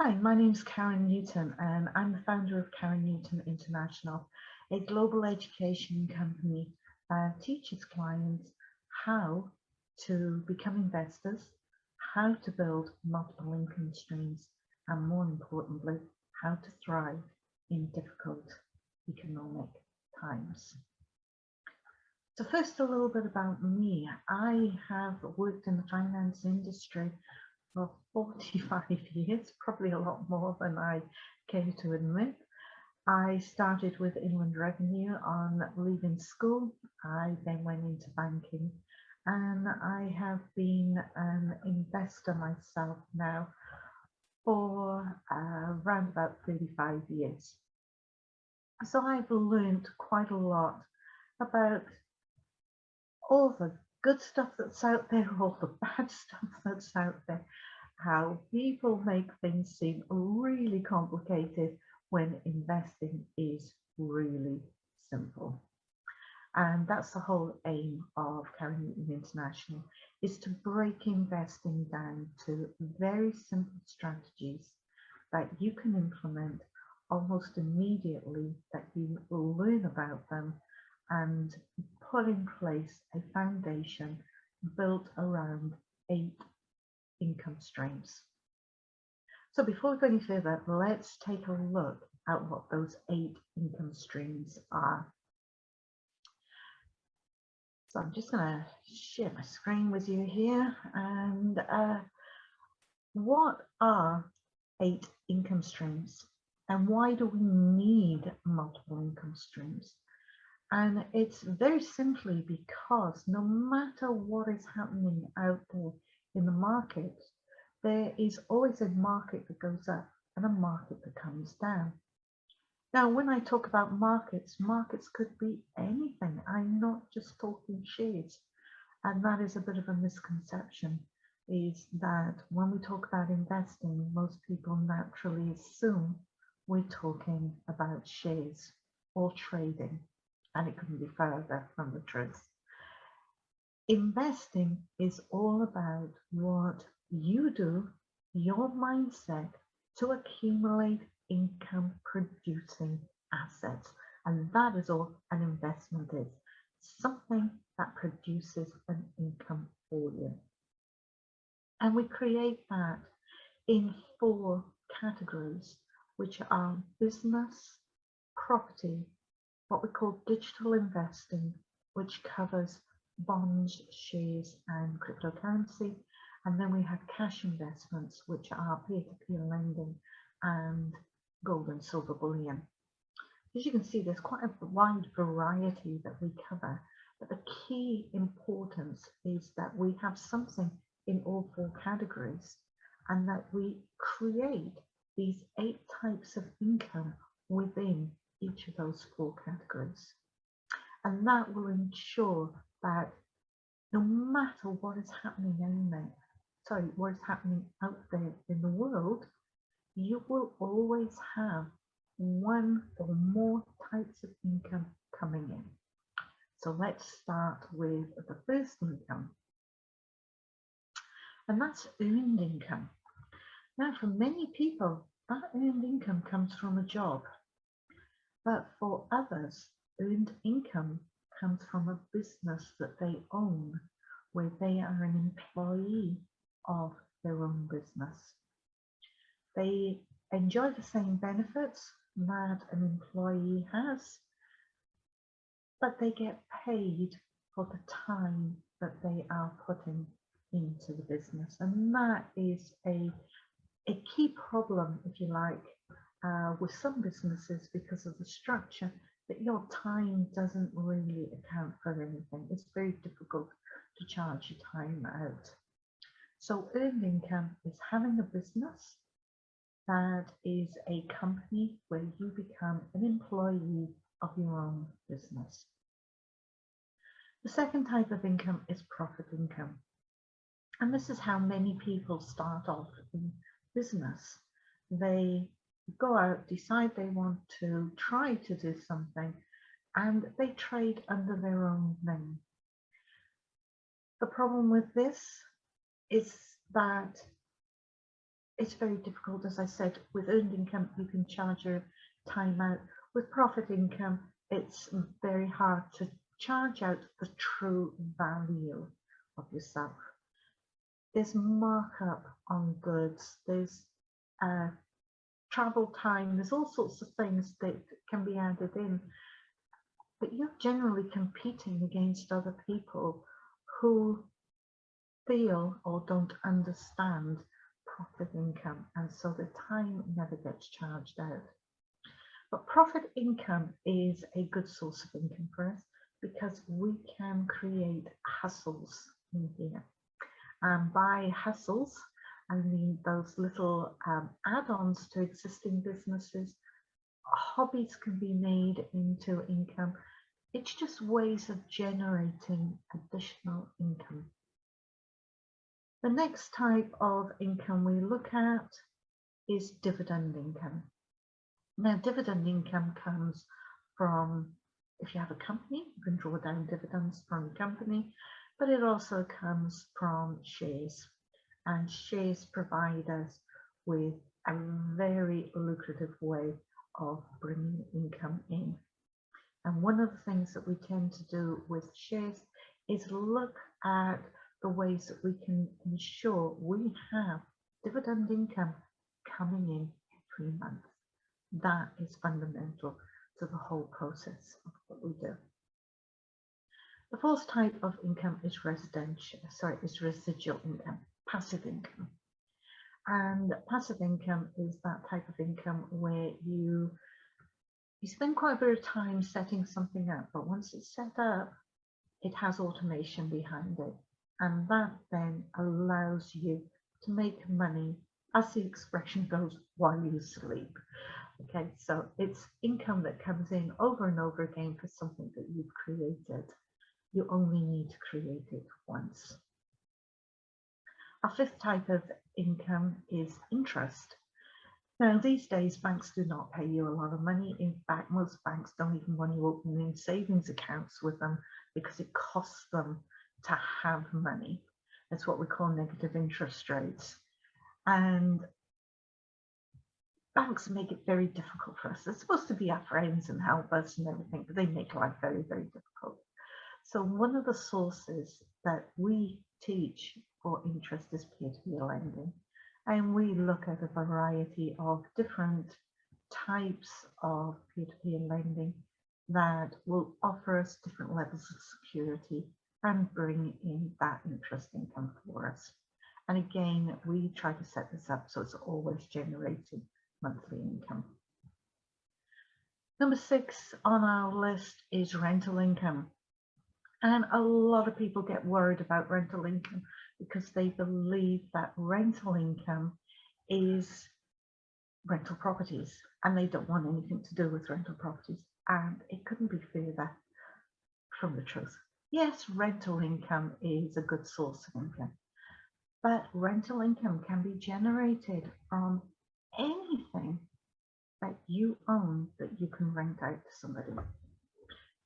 Hi, my name's Karen Newton, and I'm the founder of Karen Newton International, a global education company that teaches clients how to become investors, how to build multiple income streams, and more importantly, how to thrive in difficult economic times. So first, a little bit about me. I have worked in the finance industry for 45 years, probably a lot more than I care to admit. I started with Inland Revenue on leaving school. I then went into banking, and I have been an investor myself now for around about 35 years. So I've learned quite a lot about all the good stuff that's out there, all the bad stuff that's out there, how people make things seem really complicated when investing is really simple. And that's the whole aim of Karen Newton International, is to break investing down to very simple strategies that you can implement almost immediately, that you will learn about them and put in place a foundation built around 8 income streams. So before we go any further, let's take a look at what those 8 income streams are. So I'm just going to share my screen with you here. And what are 8 income streams? And why do we need multiple income streams? And it's very simply because no matter what is happening out there in the market, there is always a market that goes up and a market that comes down. Now, when I talk about markets, markets could be anything. I'm not just talking shares. And that is a bit of a misconception, is that when we talk about investing, most people naturally assume we're talking about shares or trading. And it couldn't be further from the truth. Investing is all about what you do, your mindset, to accumulate income producing assets. And that is all an investment is, something that produces an income for you. And we create that in 4 categories, which are business, property, what we call digital investing, which covers bonds, shares, and cryptocurrency. And then we have cash investments, which are peer-to-peer lending and gold and silver bullion. As you can see, there's quite a wide variety that we cover, but the key importance is that we have something in all 4 categories, and that we create these 8 types of income within each of those 4 categories. And that will ensure that no matter what is happening what is happening out there in the world, you will always have 1 or more types of income coming in. So let's start with the first income, and that's earned income. Now, for many people, that earned income comes from a job. But for others, earned income comes from a business that they own, where they are an employee of their own business. They enjoy the same benefits that an employee has, but they get paid for the time that they are putting into the business. And that is a key problem, if you like, with some businesses, because of the structure, that your time doesn't really account for anything. It's very difficult to charge your time out. So earned income is having a business that is a company where you become an employee of your own business. The second type of income is profit income. And this is how many people start off in business. They go out, decide they want to try to do something, and they trade under their own name. The problem with this is that it's very difficult. As I said, with earned income, you can charge your time out. With profit income, it's very hard to charge out the true value of yourself. There's markup on goods, there's travel time, there's all sorts of things that can be added in, but you're generally competing against other people who feel or don't understand profit income, and so the time never gets charged out. But profit income is a good source of income for us because we can create hustles in here. And by hustles, I mean those little add-ons to existing businesses. Hobbies can be made into income. It's just ways of generating additional income. The next type of income we look at is dividend income. Now, dividend income comes from, if you have a company, you can draw down dividends from your company, but it also comes from shares. And shares provide us with a very lucrative way of bringing income in. And one of the things that we tend to do with shares is look at the ways that we can ensure we have dividend income coming in every month. That is fundamental to the whole process of what we do. The fourth type of income is residual income, passive income. And passive income is that type of income where you spend quite a bit of time setting something up, but once it's set up, it has automation behind it. And that then allows you to make money, as the expression goes, while you sleep. Okay, so it's income that comes in over and over again for something that you've created. You only need to create it once. Our fifth type of income is interest. Now, these days, banks do not pay you a lot of money. In fact, most banks don't even want you opening savings accounts with them because it costs them to have money. That's what we call negative interest rates. And banks make it very difficult for us. They're supposed to be our friends and help us and everything, but they make life very, very difficult. So one of the sources that we teach for interest is peer-to-peer lending. And we look at a variety of different types of peer-to-peer lending that will offer us different levels of security and bring in that interest income for us. And again, we try to set this up so it's always generating monthly income. Number 6 on our list is rental income. And a lot of people get worried about rental income because they believe that rental income is rental properties and they don't want anything to do with rental properties. And it couldn't be further from the truth. Yes, rental income is a good source of income, but rental income can be generated from anything that you own that you can rent out to somebody.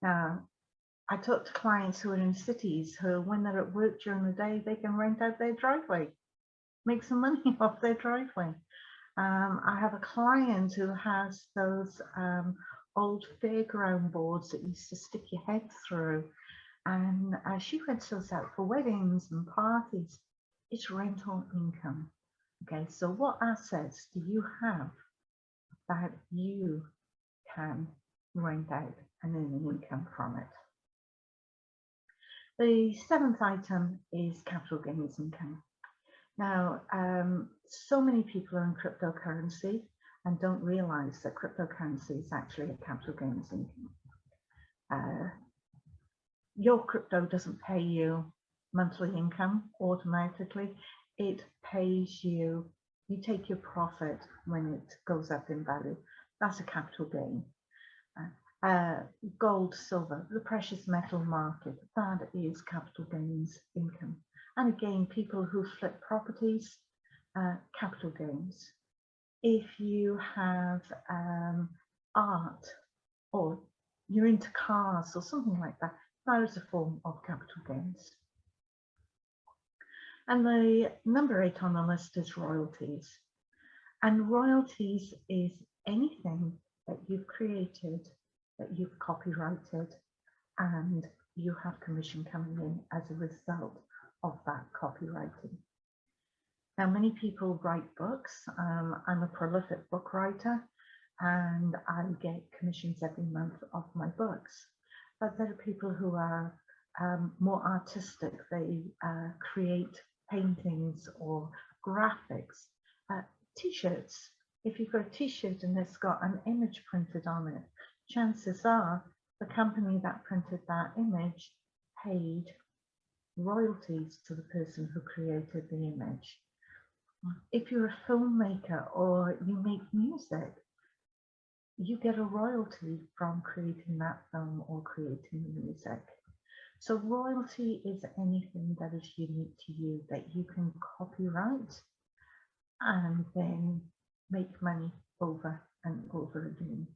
Now, I talk to clients who are in cities who, when they're at work during the day, they can rent out their driveway, make some money off their driveway. I have a client who has those old fairground boards that you used to stick your head through, and she rents those out for weddings and parties. It's rental income. Okay, so what assets do you have that you can rent out and earn an income from it? The 7th item is capital gains income. Now, so many people are in cryptocurrency and don't realize that cryptocurrency is actually a capital gains income. Your crypto doesn't pay you monthly income automatically. It pays you, you take your profit when it goes up in value. That's a capital gain. Gold, silver, the precious metal market, that is capital gains income. And again, people who flip properties, capital gains. If you have art or you're into cars or something like that, that is a form of capital gains. And the number 8 on the list is royalties. And royalties is anything that you've created, that you've copyrighted, and you have commission coming in as a result of that copywriting. Now, many people write books. I'm a prolific book writer, and I get commissions every month of my books. But there are people who are more artistic. They create paintings or graphics, t-shirts. If you've got a t-shirt and it's got an image printed on it, chances are the company that printed that image paid royalties to the person who created the image. If you're a filmmaker or you make music, you get a royalty from creating that film or creating the music. So royalty is anything that is unique to you that you can copyright and then make money over and over again.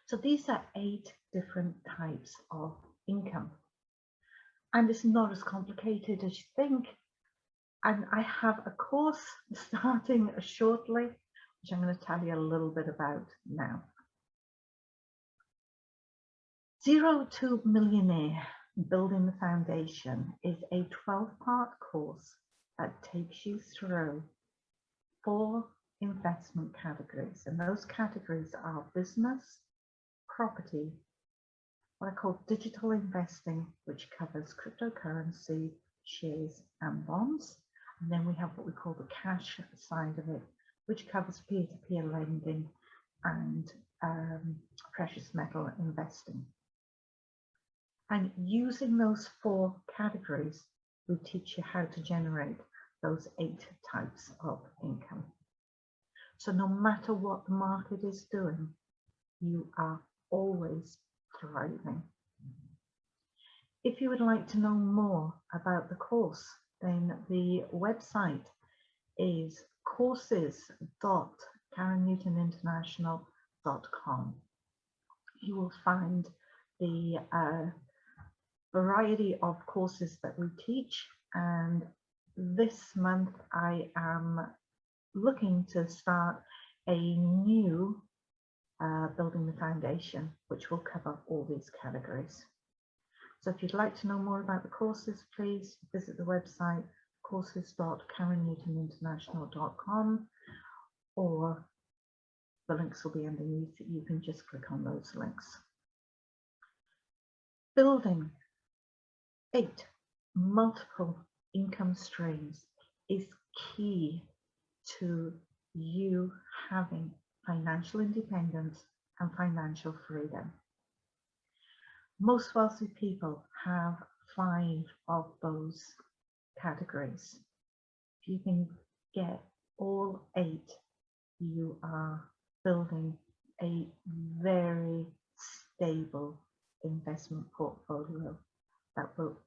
So these are 8 different types of income. And it's not as complicated as you think. And I have a course starting shortly, which I'm going to tell you a little bit about now. Zero to Millionaire, Building the Foundation is a 12-part course that takes you through 4 investment categories. And those categories are business, property, what I call digital investing, which covers cryptocurrency, shares and bonds. And then we have what we call the cash side of it, which covers peer-to-peer lending and precious metal investing. And using those 4 categories, we teach you how to generate those 8 types of income. So no matter what the market is doing, you are always thriving. If you would like to know more about the course, then the website is courses.karennewtoninternational.com. You will find the variety of courses that we teach, and this month I am looking to start a new Building the Foundation, which will cover all these categories. So if you'd like to know more about the courses, please visit the website courses.karennewtoninternational.com, or the links will be underneath. You can just click on those links. Building 8 multiple income streams is key to you having financial independence and financial freedom. Most wealthy people have 5 of those categories. If you can get all 8, you are building a very stable investment portfolio that will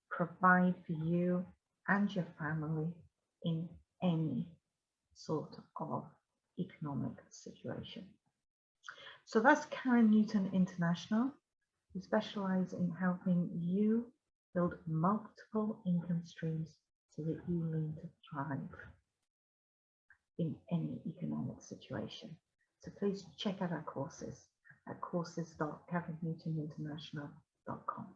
provide for you and your family in any sort of economic situation. So that's Karen Newton International. We specialize in helping you build multiple income streams so that you learn to thrive in any economic situation. So please check out our courses at courses.karennewtoninternational.com.